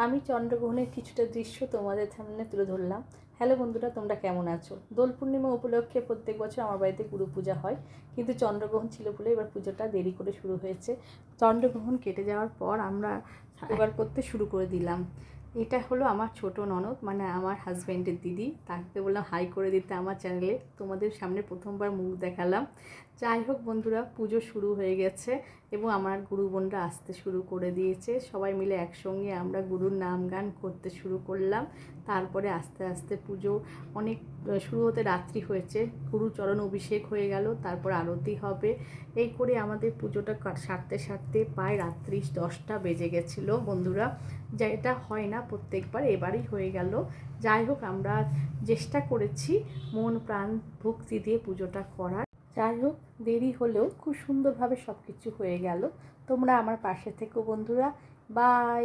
আমি চন্দ্রগ্রহণের কিছুটা দৃশ্য তোমাদের সামনে তুলে ধরলাম। হ্যালো বন্ধুরা, তোমরা কেমন আছো? দোল পূর্ণিমা উপলক্ষে প্রত্যেক বছর আমার বাড়িতে গুরু পূজা হয়, কিন্তু চন্দ্রগ্রহণ ছিল বলে এবার পুজোটা দেরি করে শুরু হয়েছে। চন্দ্রগ্রহণ কেটে যাওয়ার পর আমরা জোগাড় করতে শুরু করে দিলাম। এটা হলো আমার ছোট ননদ, মানে আমার হাজব্যান্ডের দিদি। তাকে বললাম হাই করে দিতে আমার চ্যানেলে। তোমাদের সামনে প্রথমবার মুখ দেখালাম। যাই হোক বন্ধুরা, পুজো শুরু হয়ে গেছে এবং আমার গুরু বোনরা আসতে শুরু করে দিয়েছে। সবাই মিলে একসঙ্গে আমরা গুরুর নাম গান করতে শুরু করলাম। তারপরে আস্তে আস্তে পুজো অনেক শুরু হতে রাত্রি হয়েছে। গুরু চরণ অভিষেক হয়ে গেল, তারপর আরতি হবে। এই করে আমাদের পুজোটা সারতে সারতে প্রায় রাত্রি 10টা বেজে গেছিলো বন্ধুরা। যা এটা হয় না প্রত্যেকবার, এবারই হয়ে গেল। যাই হোক, আমরা চেষ্টা করেছি মন প্রাণ ভক্তি দিয়ে পুজোটা করার। যাই হোক, দেরি হলেও খুব সুন্দরভাবে সব কিছু হয়ে গেল। তোমরা আমার পাশে থেকো বন্ধুরা। বাই।